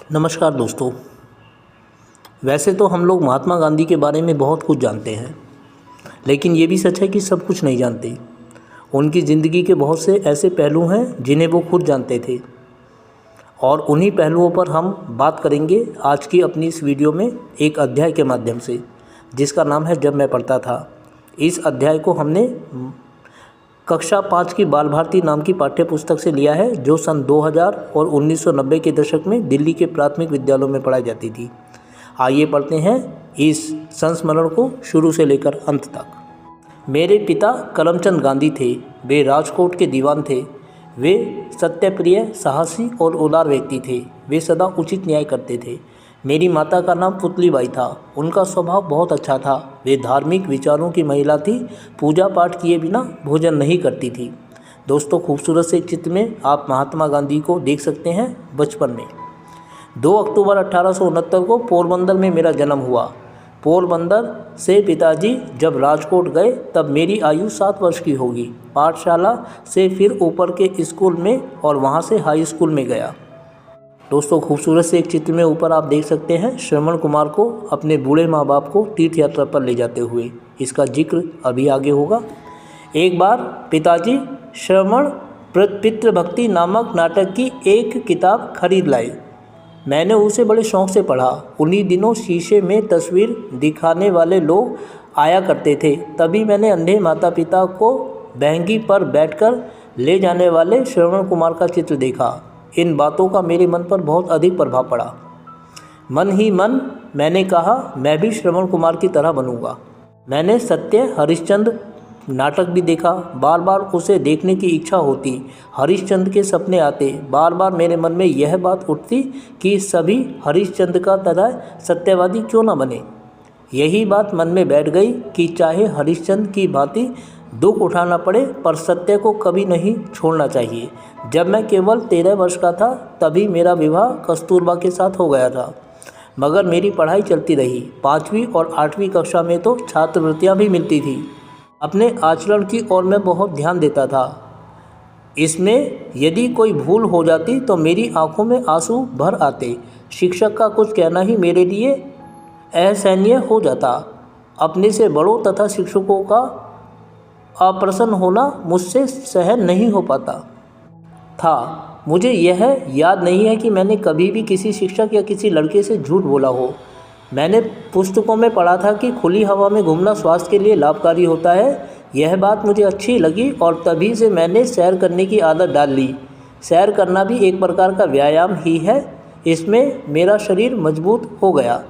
नमस्कार दोस्तों। वैसे तो हम लोग महात्मा गांधी के बारे में बहुत कुछ जानते हैं, लेकिन ये भी सच है कि सब कुछ नहीं जानते। उनकी ज़िंदगी के बहुत से ऐसे पहलू हैं जिन्हें वो खुद जानते थे, और उन्हीं पहलुओं पर हम बात करेंगे आज की अपनी इस वीडियो में एक अध्याय के माध्यम से, जिसका नाम है जब मैं पढ़ता था। इस अध्याय को हमने कक्षा 5 की बाल भारती नाम की पाठ्य पुस्तक से लिया है, जो सन 2000 और 1990 के दशक में दिल्ली के प्राथमिक विद्यालयों में पढ़ाई जाती थी। आइए पढ़ते हैं इस संस्मरण को शुरू से लेकर अंत तक। मेरे पिता करमचंद गांधी थे। वे राजकोट के दीवान थे। वे सत्यप्रिय, साहसी और उदार व्यक्ति थे। वे सदा उचित न्याय करते थे। मेरी माता का नाम पुतलीबाई था। उनका स्वभाव बहुत अच्छा था। वे धार्मिक विचारों की महिला थी। पूजा पाठ किए बिना भोजन नहीं करती थी। दोस्तों, खूबसूरत से चित्र में आप महात्मा गांधी को देख सकते हैं बचपन में। 2 अक्टूबर 1869 को पोरबंदर में मेरा जन्म हुआ। पोरबंदर से पिताजी जब राजकोट गए तब मेरी आयु 7 वर्ष की होगी। पाठशाला से फिर ऊपर के स्कूल में और वहाँ से हाई स्कूल में गया। दोस्तों, खूबसूरत से एक चित्र में ऊपर आप देख सकते हैं श्रवण कुमार को अपने बूढ़े माँ बाप को तीर्थ यात्रा पर ले जाते हुए। इसका जिक्र अभी आगे होगा। एक बार पिताजी श्रवण पितृभक्ति नामक नाटक की एक किताब खरीद लाए। मैंने उसे बड़े शौक़ से पढ़ा। उन्हीं दिनों शीशे में तस्वीर दिखाने वाले लोग आया करते थे। तभी मैंने अंधे माता पिता को बहंगी पर बैठकर ले जाने वाले श्रवण कुमार का चित्र देखा। इन बातों का मेरे मन पर बहुत अधिक प्रभाव पड़ा। मन ही मन मैंने कहा, मैं भी श्रवण कुमार की तरह बनूंगा। मैंने सत्य हरिश्चंद्र नाटक भी देखा। बार बार उसे देखने की इच्छा होती। हरिश्चंद्र के सपने आते। बार बार मेरे मन में यह बात उठती कि सभी हरिश्चंद्र का तरह सत्यवादी क्यों न बने। यही बात मन में बैठ गई कि चाहे हरिश्चंद्र की भांति दुख उठाना पड़े, पर सत्य को कभी नहीं छोड़ना चाहिए। जब मैं केवल 13 वर्ष का था तभी मेरा विवाह कस्तूरबा के साथ हो गया था, मगर मेरी पढ़ाई चलती रही। 5वीं और 8वीं कक्षा में तो छात्रवृत्तियाँ भी मिलती थी। अपने आचरण की ओर मैं बहुत ध्यान देता था। इसमें यदि कोई भूल हो जाती तो मेरी आंखों में आंसू भर आते। शिक्षक का कुछ कहना ही मेरे लिए असहनीय हो जाता। अपने से बड़ों तथा शिक्षकों का अप्रसन्न होना मुझसे सहन नहीं हो पाता था। मुझे यह याद नहीं है कि मैंने कभी भी किसी शिक्षक या किसी लड़के से झूठ बोला हो। मैंने पुस्तकों में पढ़ा था कि खुली हवा में घूमना स्वास्थ्य के लिए लाभकारी होता है। यह बात मुझे अच्छी लगी और तभी से मैंने सैर करने की आदत डाल ली। सैर करना भी एक प्रकार का व्यायाम ही है। इसमें मेरा शरीर मजबूत हो गया।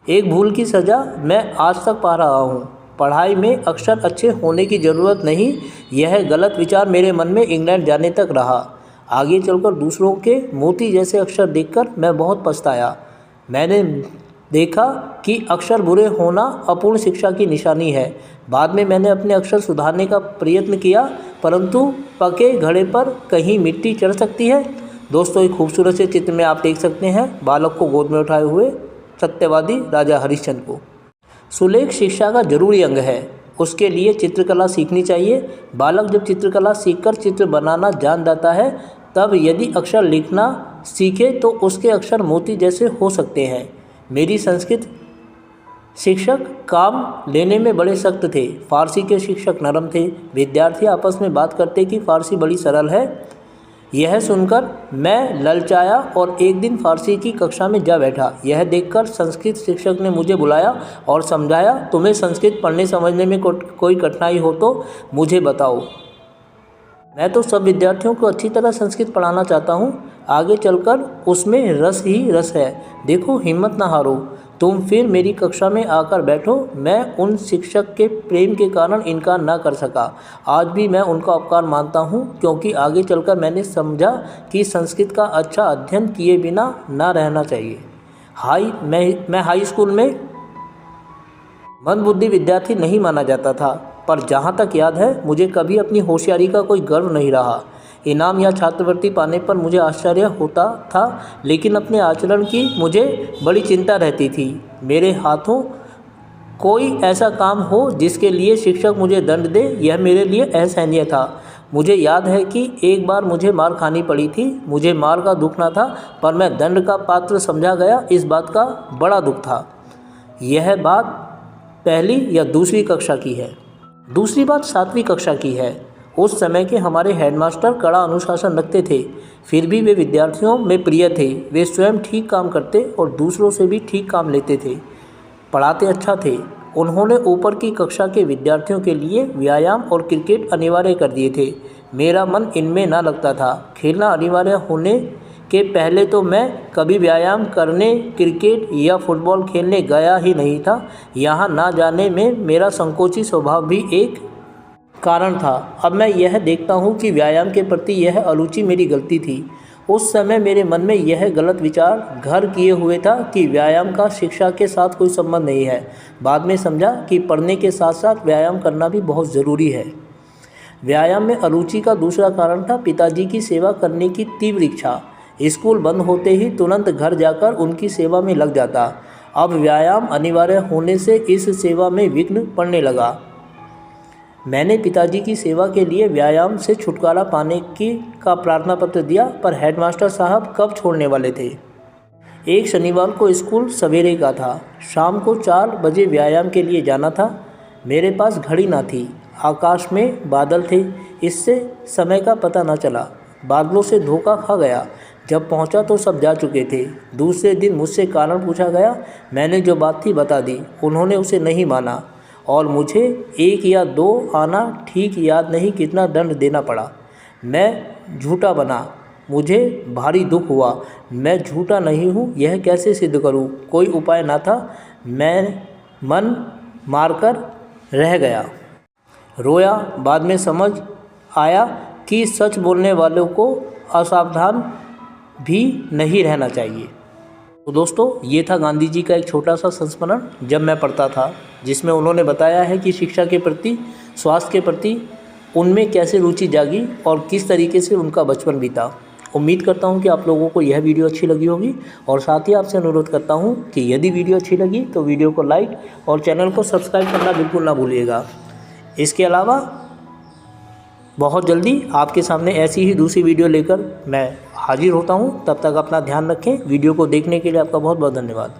एक भूल की सज़ा मैं आज तक पा रहा हूँ। पढ़ाई में अक्षर अच्छे होने की ज़रूरत नहीं, यह गलत विचार मेरे मन में इंग्लैंड जाने तक रहा। आगे चलकर दूसरों के मोती जैसे अक्षर देखकर मैं बहुत पछताया। मैंने देखा कि अक्षर बुरे होना अपूर्ण शिक्षा की निशानी है। बाद में मैंने अपने अक्षर सुधारने का प्रयत्न किया, परंतु पके घड़े पर कहीं मिट्टी चढ़ सकती है। दोस्तों, एक खूबसूरत से चित्र में आप देख सकते हैं बालक को गोद में उठाए हुए सत्यवादी राजा हरिश्चंद्र को। सुलेख शिक्षा का जरूरी अंग है। उसके लिए चित्रकला सीखनी चाहिए। बालक जब चित्रकला सीखकर चित्र बनाना जान जाता है, तब यदि अक्षर लिखना सीखे तो उसके अक्षर मोती जैसे हो सकते हैं। मेरी संस्कृत शिक्षक काम लेने में बड़े सख्त थे। फारसी के शिक्षक नरम थे। विद्यार्थी आपस में बात करते कि फारसी बड़ी सरल है। यह सुनकर मैं ललचाया और एक दिन फारसी की कक्षा में जा बैठा। यह देखकर संस्कृत शिक्षक ने मुझे बुलाया और समझाया, तुम्हें संस्कृत पढ़ने समझने में कोई कठिनाई हो तो मुझे बताओ। मैं तो सब विद्यार्थियों को अच्छी तरह संस्कृत पढ़ाना चाहता हूँ। आगे चलकर उसमें रस ही रस है। देखो, हिम्मत ना हारो। तुम फिर मेरी कक्षा में आकर बैठो। मैं उन शिक्षक के प्रेम के कारण इनकार ना कर सका। आज भी मैं उनका उपकार मानता हूँ, क्योंकि आगे चलकर मैंने समझा कि संस्कृत का अच्छा अध्ययन किए बिना ना रहना चाहिए। मैं हाई स्कूल में मंदबुद्धि विद्यार्थी नहीं माना जाता था, पर जहाँ तक याद है मुझे कभी अपनी होशियारी का कोई गर्व नहीं रहा। इनाम या छात्रवृत्ति पाने पर मुझे आश्चर्य होता था, लेकिन अपने आचरण की मुझे बड़ी चिंता रहती थी। मेरे हाथों कोई ऐसा काम हो जिसके लिए शिक्षक मुझे दंड दे, यह मेरे लिए असहनीय था। मुझे याद है कि एक बार मुझे मार खानी पड़ी थी। मुझे मार का दुख ना था, पर मैं दंड का पात्र समझा गया, इस बात का बड़ा दुख था। यह बात पहली या दूसरी कक्षा की है? दूसरी बात 7वीं कक्षा की है। उस समय के हमारे हेडमास्टर कड़ा अनुशासन रखते थे, फिर भी वे विद्यार्थियों में प्रिय थे। वे स्वयं ठीक काम करते और दूसरों से भी ठीक काम लेते थे। पढ़ाते अच्छा थे। उन्होंने ऊपर की कक्षा के विद्यार्थियों के लिए व्यायाम और क्रिकेट अनिवार्य कर दिए थे। मेरा मन इनमें ना लगता था। खेलना अनिवार्य होने के पहले तो मैं कभी व्यायाम करने, क्रिकेट या फुटबॉल खेलने गया ही नहीं था। यहाँ ना जाने में मेरा संकोची स्वभाव भी एक कारण था। अब मैं यह देखता हूँ कि व्यायाम के प्रति यह अरुचि मेरी गलती थी। उस समय मेरे मन में यह गलत विचार घर किए हुए था कि व्यायाम का शिक्षा के साथ कोई संबंध नहीं है। बाद में समझा कि पढ़ने के साथ साथ व्यायाम करना भी बहुत ज़रूरी है। व्यायाम में अरुचि का दूसरा कारण था पिताजी की सेवा करने की तीव्र इच्छा। स्कूल बंद होते ही तुरंत घर जाकर उनकी सेवा में लग जाता। अब व्यायाम अनिवार्य होने से इस सेवा में विघ्न पड़ने लगा। मैंने पिताजी की सेवा के लिए व्यायाम से छुटकारा पाने का प्रार्थना पत्र दिया, पर हेडमास्टर साहब कब छोड़ने वाले थे। एक शनिवार को स्कूल सवेरे का था। शाम को 4 बजे व्यायाम के लिए जाना था। मेरे पास घड़ी ना थी। आकाश में बादल थे, इससे समय का पता न चला। बादलों से धोखा खा गया। जब पहुंचा तो सब जा चुके थे। दूसरे दिन मुझसे कारण पूछा गया। मैंने जो बात थी बता दी। उन्होंने उसे नहीं माना और मुझे 1 या 2 आना ठीक याद नहीं कितना दंड देना पड़ा। मैं झूठा बना। मुझे भारी दुख हुआ। मैं झूठा नहीं हूँ, यह कैसे सिद्ध करूँ? कोई उपाय ना था। मैं मन मारकर रह गया, रोया। बाद में समझ आया कि सच बोलने वालों को असावधान भी नहीं रहना चाहिए। तो दोस्तों, ये था गांधी जी का एक छोटा सा संस्मरण जब मैं पढ़ता था, जिसमें उन्होंने बताया है कि शिक्षा के प्रति, स्वास्थ्य के प्रति उनमें कैसे रुचि जागी और किस तरीके से उनका बचपन बीता। उम्मीद करता हूँ कि आप लोगों को यह वीडियो अच्छी लगी होगी और साथ ही आपसे अनुरोध करता हूँ कि यदि वीडियो अच्छी लगी तो वीडियो को लाइक और चैनल को सब्सक्राइब करना बिल्कुल ना भूलिएगा। इसके अलावा बहुत जल्दी आपके सामने ऐसी ही दूसरी वीडियो लेकर मैं हाजिर होता हूँ। तब तक अपना ध्यान रखें। वीडियो को देखने के लिए आपका बहुत बहुत धन्यवाद।